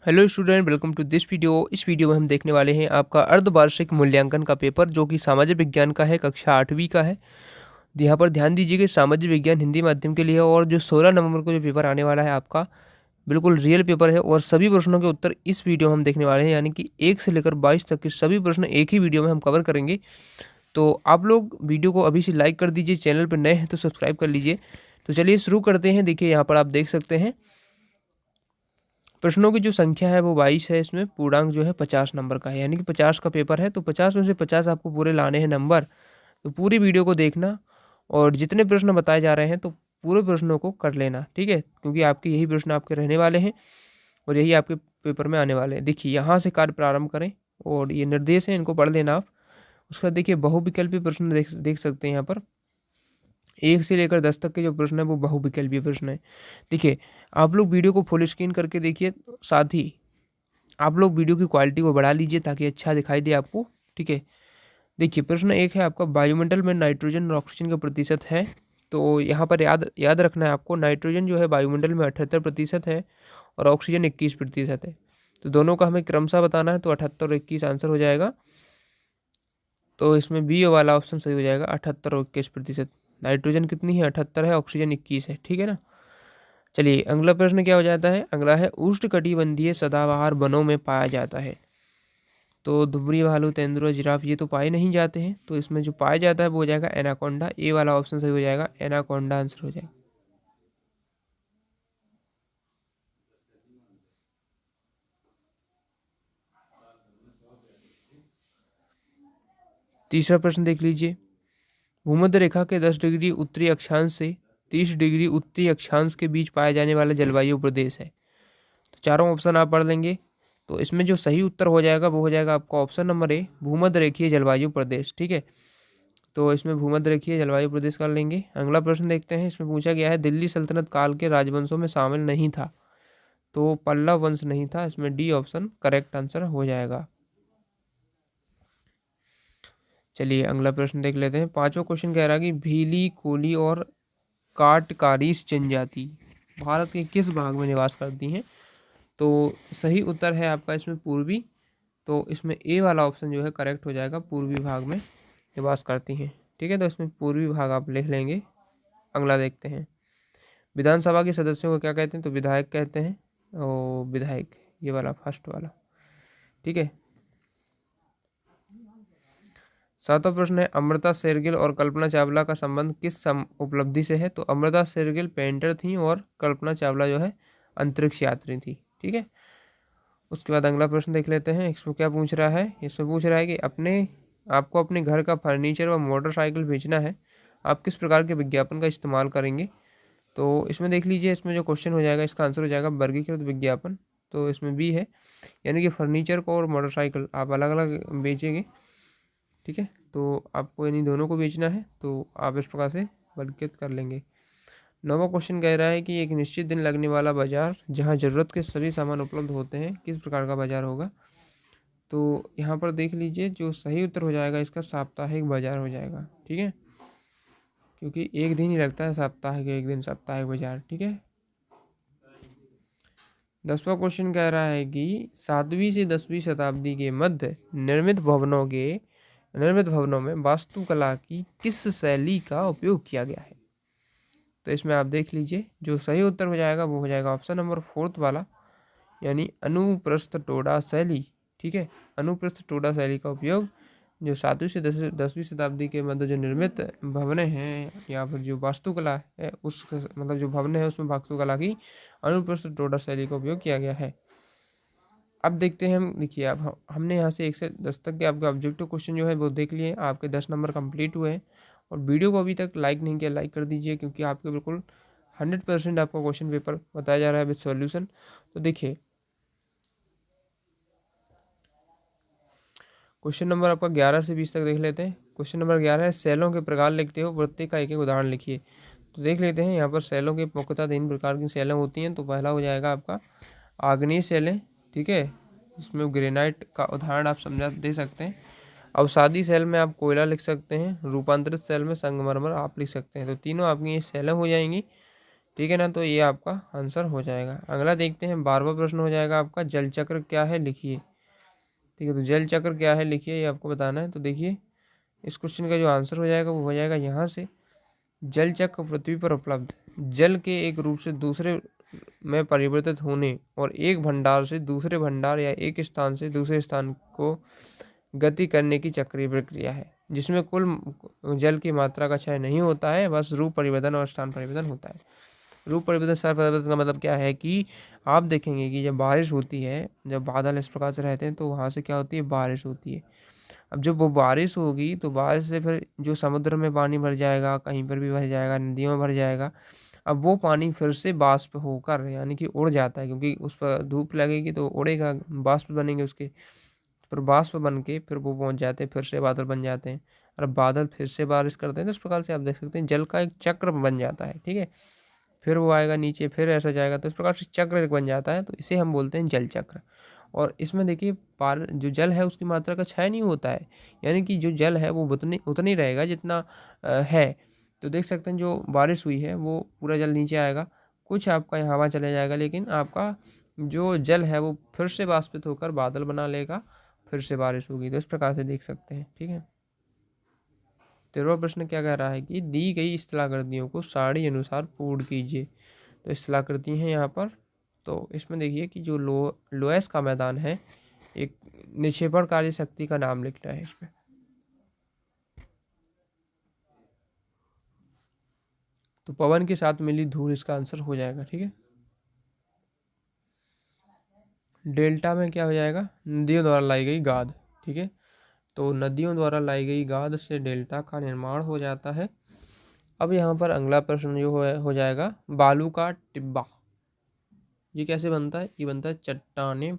Hello student, welcome to this video. इस video में हम देखने वाले हैं आपका अर्धवार्षिक मूल्यांकन का पेपर, जो कि सामाजिक विज्ञान का है, कक्षा 8वीं का है। यहाँ पर ध्यान दीजिए कि सामाजिक विज्ञान हिंदी माध्यम के लिए है और जो 16 नवंबर को जो पेपर आने वाला है आपका, बिल्कुल रियल पेपर है और सभी प्रश्नों के उत्तर इस वीडियो में हम देखने वाले हैं। यानी कि 1 से लेकर 22 तक के सभी प्रश्न एक ही वीडियो में हम कवर करेंगे। तो आप लोग वीडियो को अभी से लाइक कर दीजिए, चैनल पर नए हैं तो सब्सक्राइब कर लीजिए। तो चलिए शुरू करते हैं। देखिए यहाँ पर आप देख सकते हैं प्रश्नों की जो संख्या है वो 22 है। इसमें पूर्णांक जो है 50 नंबर का है, यानी कि 50 का पेपर है। तो 50 में से 50 आपको पूरे लाने हैं नंबर। तो पूरी वीडियो को देखना और जितने प्रश्न बताए जा रहे हैं तो पूरे प्रश्नों को कर लेना, ठीक है, क्योंकि आपके यही प्रश्न आपके रहने वाले हैं और यही आपके पेपर में आने वाले हैं। देखिए यहाँ से कार्य प्रारंभ करें और ये निर्देश हैं, इनको पढ़ लेना आप। उसका देखिए बहुविकल्पीय प्रश्न देख सकते हैं यहाँ पर 1 से लेकर 10 तक के जो प्रश्न है वो बहुविकल्पीय प्रश्न है। देखिए आप लोग वीडियो को फुल स्क्रीन करके देखिए, साथ ही आप लोग वीडियो की क्वालिटी को बढ़ा लीजिए ताकि अच्छा दिखाई दे आपको, ठीक है। देखिए प्रश्न 1 है आपका, वायुमंडल में नाइट्रोजन और ऑक्सीजन का प्रतिशत है। तो यहाँ पर याद रखना है आपको, नाइट्रोजन जो है वायुमंडल में 78% है और ऑक्सीजन 21% है। तो दोनों का हमें क्रमशः बताना है, तो 78 और 21 आंसर हो जाएगा। तो इसमें बी वाला ऑप्शन सही हो जाएगा, 78 और 21%। नाइट्रोजन कितनी है? 78 है, ऑक्सीजन 21 है, ठीक है ना। चलिए अगला प्रश्न क्या हो जाता है, अगला है उष्णकटिबंधीय सदाबहार वनों में पाया जाता है। तो दुबरी, भालू, तेंदुआ, जिराफ ये तो पाए नहीं जाते हैं। तो इसमें जो पाया जाता है वो हो जाएगा एनाकोंडा। ए वाला ऑप्शन सही हो जाएगा, एनाकोंडा आंसर हो जाएगा। तीसरा प्रश्न देख लीजिए, भूमध्य रेखा के 10 डिग्री उत्तरी अक्षांश से 30 डिग्री उत्तरी अक्षांश के बीच पाया जाने वाला जलवायु प्रदेश है। तो चारों ऑप्शन आप पढ़ लेंगे। तो इसमें जो सही उत्तर हो जाएगा वो हो जाएगा आपका ऑप्शन नंबर ए, भूमध्य रेखीय जलवायु प्रदेश, ठीक है। तो इसमें भूमध्य रेखीय जलवायु प्रदेश कर लेंगे। अगला प्रश्न देखते हैं। इसमें पूछा गया है दिल्ली सल्तनत काल के राजवंशों में शामिल नहीं था। तो पल्लव वंश नहीं था। इसमें डी ऑप्शन करेक्ट आंसर हो जाएगा। चलिए अगला प्रश्न देख लेते हैं। पांचवा क्वेश्चन कह रहा है कि भीली, कोली और काटकारीस जनजाति भारत के किस भाग में निवास करती हैं। तो सही उत्तर है आपका इसमें पूर्वी। तो इसमें ए वाला ऑप्शन जो है करेक्ट हो जाएगा, पूर्वी भाग में निवास करती हैं, ठीक है। तो इसमें पूर्वी भाग आप लिख लेंगे। अगला देखते हैं, विधानसभा के सदस्यों को क्या कहते हैं। तो विधायक कहते हैं, और विधायक ये वाला फर्स्ट वाला, ठीक है। सातवां प्रश्न है, अमृता शेरगिल और कल्पना चावला का संबंध किस उपलब्धि से है। तो अमृता शेरगिल पेंटर थी और कल्पना चावला जो है अंतरिक्ष यात्री थी, ठीक है। उसके बाद अगला प्रश्न देख लेते हैं। इसमें क्या पूछ रहा है, इसमें पूछ रहा है कि आपको अपने घर का फर्नीचर व मोटरसाइकिल बेचना है, आप किस प्रकार के विज्ञापन का इस्तेमाल करेंगे। तो इसमें देख लीजिए, इसमें जो क्वेश्चन हो जाएगा इसका आंसर हो जाएगा वर्गीकृत विज्ञापन। तो इसमें बी है, यानी कि फर्नीचर को और मोटरसाइकिल आप अलग अलग बेचेंगे, ठीक है। तो आपको यानी दोनों को बेचना है, तो आप इस प्रकार से वर्गीकृत कर लेंगे। नौवां क्वेश्चन कह रहा है कि एक निश्चित दिन लगने वाला बाजार जहां ज़रूरत के सभी सामान उपलब्ध होते हैं, किस प्रकार का बाजार होगा। तो यहाँ पर देख लीजिए, जो सही उत्तर हो जाएगा इसका साप्ताहिक बाजार हो जाएगा, ठीक है, क्योंकि एक दिन ही लगता है साप्ताहिक, एक दिन साप्ताहिक बाजार, ठीक है। 10वां क्वेश्चन कह रहा है कि 7वीं से 10वीं शताब्दी के मध्य निर्मित भवनों में वास्तुकला की किस शैली का उपयोग किया गया है। तो इसमें आप देख लीजिए, जो सही उत्तर हो जाएगा वो हो जाएगा ऑप्शन नंबर 4 वाला, यानी अनुप्रस्थ टोडा शैली, ठीक है। अनुप्रस्थ टोडा शैली का उपयोग जो 7वीं से 10वीं शताब्दी के मध्य जो निर्मित भवनें हैं या फिर जो वास्तुकला है, उस मतलब जो भवनें हैं उसमें वास्तुकला की अनुप्रस्थ टोडा शैली का उपयोग किया गया है। अब देखते हैं हम, देखिए अब हमने यहाँ से 1 से 10 तक के आपके ऑब्जेक्टिव क्वेश्चन जो है वो देख लिए। आपके 10 नंबर कंप्लीट हुए हैं और वीडियो को अभी तक लाइक नहीं किया, लाइक कर दीजिए, क्योंकि आपके बिल्कुल 100% आपका क्वेश्चन पेपर बताया जा रहा है विद सॉल्यूशन। तो देखिए क्वेश्चन नंबर आपका 11 से 20 तक देख लेते हैं। क्वेश्चन नंबर 11 है, सेलों के प्रकार लिखते हो, प्रत्येक का एक एक उदाहरण लिखिए। तो देख लेते हैं यहाँ पर सेलों के मुख्यतः 3 प्रकार की सेलें होती हैं। तो पहला हो जाएगा आपका आग्नेय सेलें, ठीक है, इसमें ग्रेनाइट का उदाहरण आप समझा दे सकते हैं। अवसादी सेल में आप कोयला लिख सकते हैं। रूपांतरित सेल में संगमरमर आप लिख सकते हैं। तो तीनों आपकी ये सेलें हो जाएंगी, ठीक है ना। तो ये आपका आंसर हो जाएगा। अगला देखते हैं 12वां प्रश्न हो जाएगा आपका, जल चक्र क्या है लिखिए। ठीक है, तो जल चक्र क्या है लिखिए, ये आपको बताना है। तो देखिए इस क्वेश्चन का जो आंसर हो जाएगा वो हो जाएगा यहाँ से, जल चक्र पृथ्वी पर उपलब्ध जल के एक रूप से दूसरे में परिवर्तित होने और एक भंडार से दूसरे भंडार या एक स्थान से दूसरे स्थान को गति करने की चक्रीय प्रक्रिया है, जिसमें कुल जल की मात्रा का क्षय नहीं होता है, बस रूप परिवर्तन और स्थान परिवर्तन होता है। रूप परिवर्तन स्थान परिवर्तन का मतलब क्या है कि आप देखेंगे कि जब बारिश होती है, जब बादल इस प्रकार से रहते हैं तो वहाँ से क्या होती है, बारिश होती है। अब जब वो बारिश होगी तो बारिश से फिर जो समुद्र में पानी भर जाएगा, कहीं पर भी भर जाएगा, नदियों में भर जाएगा। अब वो पानी फिर से बाष्प होकर यानी कि उड़ जाता है, क्योंकि उस पर धूप लगेगी तो उड़ेगा, बाष्प बनेंगे उसके, फिर बाष्प बन के फिर वो पहुंच जाते हैं, फिर से बादल बन जाते हैं, और बादल फिर से बारिश करते हैं। तो इस प्रकार से आप देख सकते हैं जल का एक चक्र बन जाता है। ठीक है, फिर वो आएगा नीचे, फिर ऐसा जाएगा, तो इस प्रकार से चक्र बन जाता है, तो इसे हम बोलते हैं जल चक्र। और इसमें देखिए पार जो जल है उसकी मात्रा का क्षय नहीं होता है, यानी कि जो जल है वो उतनी रहेगा जितना है। तो देख सकते हैं जो बारिश हुई है वो पूरा जल नीचे आएगा, कुछ आपका यहाँ हवा चले जाएगा, लेकिन आपका जो जल है वो फिर से वाष्पित होकर बादल बना लेगा, फिर से बारिश होगी। तो इस प्रकार से देख सकते हैं। ठीक है, 13वां प्रश्न क्या कह रहा है कि दी गई स्थलाकृतियों को सारणी अनुसार पूर्ण कीजिए। तो स्थलाकृति है यहाँ पर, तो इसमें देखिए कि जो लोएस का मैदान है, एक निक्षेपणकारी शक्ति का नाम लिखना है इसमें। तो पवन के साथ मिली धूल इसका आंसर हो जाएगा। ठीक है, डेल्टा में क्या हो जाएगा, नदियों द्वारा लाई गई गाद। ठीक है, तो नदियों द्वारा लाई गई गाद से डेल्टा का निर्माण हो जाता है। अब यहाँ पर अगला प्रश्न जो हो जाएगा, बालू का टिब्बा ये कैसे बनता है, ये बनता है चट्टाने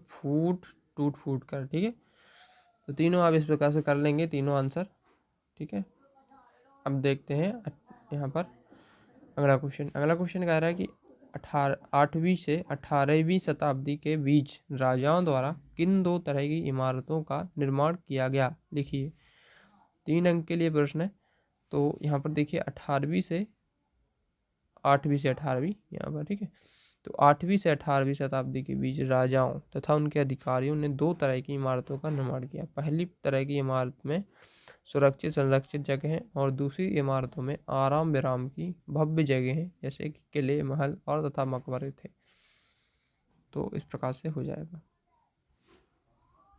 टूट फूट कर। ठीक है, तो तीनों आप इस प्रकार से कर लेंगे, तीनों आंसर। ठीक है, अब देखते हैं यहाँ पर अगला क्वेश्चन कह रहा है कि 8वीं से 18वीं शताब्दी के बीच राजाओं द्वारा किन दो तरह की इमारतों का निर्माण किया गया लिखिए। 3 अंक के लिए प्रश्न है। तो यहाँ पर देखिए 8वीं से 18वीं यहाँ पर। ठीक है, तो 8वीं से 18वीं शताब्दी के बीच राजाओं तथा उनके अधिकारियों ने 2 तरह की इमारतों का निर्माण किया। पहली तरह की इमारत में सुरक्षित संरक्षित जगह और दूसरी इमारतों में आराम विराम की भव्य जगह जैसे कि किले, महल और तथा मकबरे थे। तो इस प्रकार से हो जाएगा।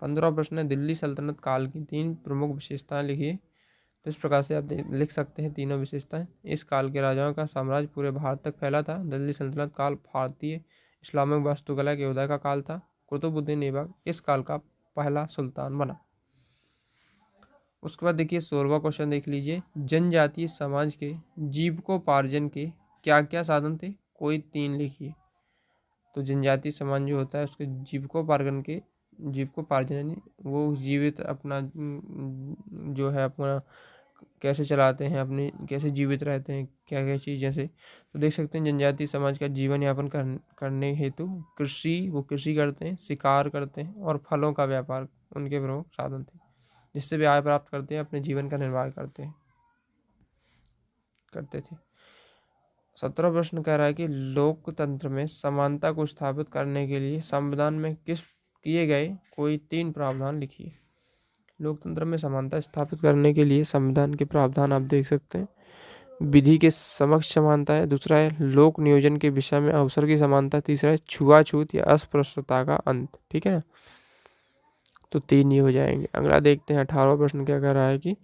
15वां प्रश्न है, दिल्ली सल्तनत काल की 3 प्रमुख विशेषताएं लिखिए। तो इस प्रकार से आप लिख सकते हैं तीनों विशेषताएं। इस काल के राजाओं का साम्राज्य पूरे भारत तक फैला था। दिल्ली सल्तनत काल भारतीय इस्लामिक वास्तुकला के उदय का काल था। कुतुबुद्दीन ऐबक इस काल का पहला सुल्तान बना। उसके बाद देखिए 16वां क्वेश्चन देख लीजिए, जनजातीय समाज के जीविकोपार्जन के क्या क्या साधन थे, कोई 3 लिखिए। तो जनजातीय समाज जो होता है उसके जीविकोपार्जन यानी वो जीवित अपना जो है अपना कैसे चलाते हैं, अपनी कैसे जीवित रहते हैं, क्या क्या चीज़ें से। तो देख सकते हैं जनजातीय समाज का जीवन यापन करने हेतु वो कृषि करते हैं, शिकार करते हैं और फलों का व्यापार उनके प्रमुख साधन थे, जिससे भी आय प्राप्त करते हैं, अपने जीवन का निर्वाह करते थे। 17वां प्रश्न कह रहा है कि लोकतंत्र में समानता को स्थापित करने के लिए संविधान में किए गए कोई 3 प्रावधान लिखिए। लोकतंत्र में समानता स्थापित करने के लिए संविधान के प्रावधान आप देख सकते हैं। विधि के समक्ष समानता है, दूसरा है लोक नियोजन के विषय में अवसर की समानता, तीसरा है छुआछूत या अस्पृश्यता का अंत। ठीक है, तो 3 ये हो जाएंगे। अगला देखते हैं 18वां प्रश्न क्या कह रहा है कि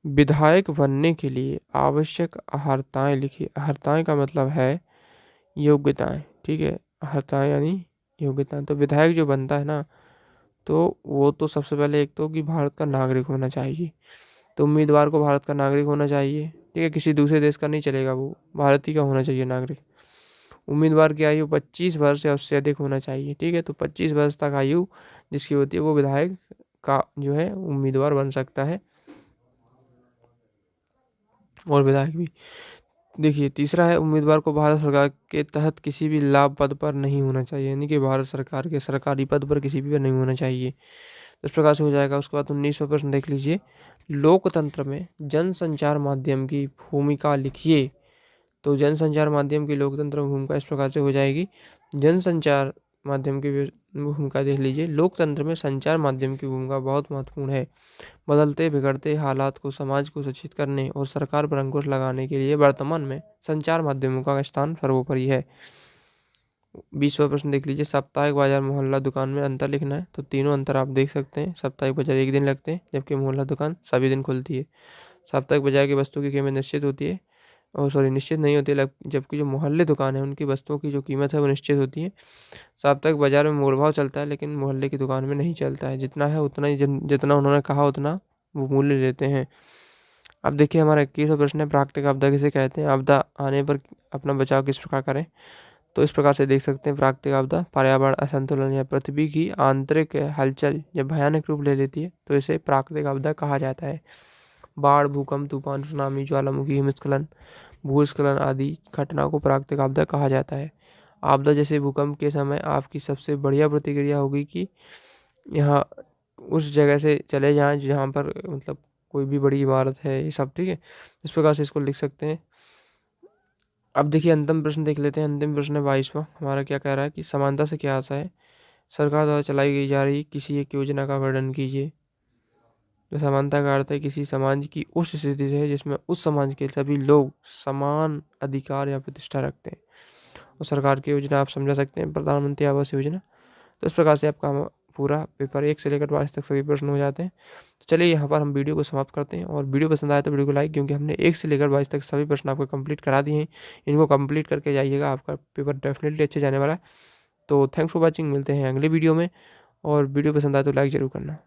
विधायक बनने के लिए आवश्यक अर्हताएं लिखिए। अर्हताएं का मतलब है योग्यताएं। ठीक है, अर्हताएं यानी योग्यताएं। तो विधायक जो बनता है ना, तो वो तो सबसे पहले एक तो कि भारत का नागरिक होना चाहिए। तो उम्मीदवार को भारत का नागरिक होना चाहिए। ठीक है, किसी दूसरे देश का नहीं चलेगा, वो भारत ही का होना चाहिए नागरिक। उम्मीदवार की आयु 25 वर्ष या उससे अधिक होना चाहिए। ठीक है, तो 25 वर्ष तक आयु जिसकी होती है वो विधायक का जो है उम्मीदवार बन सकता है, और विधायक भी। देखिए तीसरा है उम्मीदवार को भारत सरकार के तहत किसी भी लाभ पद पर नहीं होना चाहिए, यानी कि भारत सरकार के सरकारी पद पर किसी भी पर नहीं होना चाहिए। इस प्रकार से हो जाएगा। उसके बाद 19वां प्रश्न देख लीजिए, लोकतंत्र में जनसंचार माध्यम की भूमिका लिखिए। तो जनसंचार माध्यम की लोकतंत्र में भूमिका इस प्रकार से हो जाएगी। जनसंचार माध्यम की भूमिका देख लीजिए। लोकतंत्र में संचार माध्यम की भूमिका बहुत महत्वपूर्ण है। बदलते बिगड़ते हालात को समाज को सचेत करने और सरकार पर अंकुश लगाने के लिए वर्तमान में संचार माध्यमों का स्थान सर्वोपरि है। 20वां प्रश्न देख लीजिए। साप्ताहिक बाजार मोहल्ला दुकान में अंतर लिखना है। तो तीनों अंतर आप देख सकते हैं। साप्ताहिक बाजार एक दिन लगते हैं, जबकि मोहल्ला दुकान सभी दिन खुलती है। साप्ताहिक बाजार की वस्तु की कीमत निश्चित होती है, और निश्चित नहीं होती, जबकि जो मोहल्ले दुकान है उनकी वस्तुओं की जो कीमत है वो निश्चित होती है। साप्ताहिक बाजार में मोल भाव चलता है, लेकिन मोहल्ले की दुकान में नहीं चलता है। जितना है उतना ही, जितना उन्होंने कहा उतना वो मूल्य लेते हैं। अब देखिए हमारा 21वां प्रश्न है, प्राकृतिक आपदा किसे कहते हैं? आपदा आने पर अपना बचाव किस प्रकार करें? तो इस प्रकार से देख सकते हैं, प्राकृतिक आपदा पर्यावरण असंतुलन या पृथ्वी की आंतरिक हलचल जब भयानक रूप ले लेती है तो इसे प्राकृतिक आपदा कहा जाता है। बाढ़, भूकंप, तूफान, सुनामी, ज्वालामुखी, हिमस्खलन, भूस्खलन आदि घटनाओं को प्राकृतिक आपदा कहा जाता है। आपदा जैसे भूकंप के समय आपकी सबसे बढ़िया प्रतिक्रिया होगी कि यहाँ उस जगह से चले जाएं जहाँ पर मतलब कोई भी बड़ी इमारत है, ये सब ठीक है। इस प्रकार से इसको लिख सकते हैं। अब देखिए अंतिम प्रश्न देख लेते हैं। अंतिम प्रश्न है 22वां। हमारा क्या कह रहा है कि समानता से क्या आशा है? सरकार द्वारा चलाई गई जा रही किसी एक योजना का वर्णन कीजिए। तो समानता का अर्थ है किसी समाज की उस स्थिति से जिसमें उस समाज के सभी लोग समान अधिकार या प्रतिष्ठा रखते हैं। और सरकार की योजना आप समझा सकते हैं प्रधानमंत्री आवास योजना। तो इस प्रकार से आपका पूरा पेपर 1 से लेकर 22 तक सभी प्रश्न हो जाते हैं। तो चलिए यहाँ पर हम वीडियो को समाप्त करते हैं, और वीडियो पसंद आया तो वीडियो को लाइक, क्योंकि हमने 1 से लेकर 22 तक सभी प्रश्न आपको कंप्लीट करा दिए हैं। इनको कंप्लीट करके जाइएगा, आपका पेपर डेफिनेटली अच्छे जाने वाला है। तो थैंक्स फॉर वॉचिंग, मिलते हैं अगले वीडियो में, और वीडियो पसंद आए तो लाइक ज़रूर करना।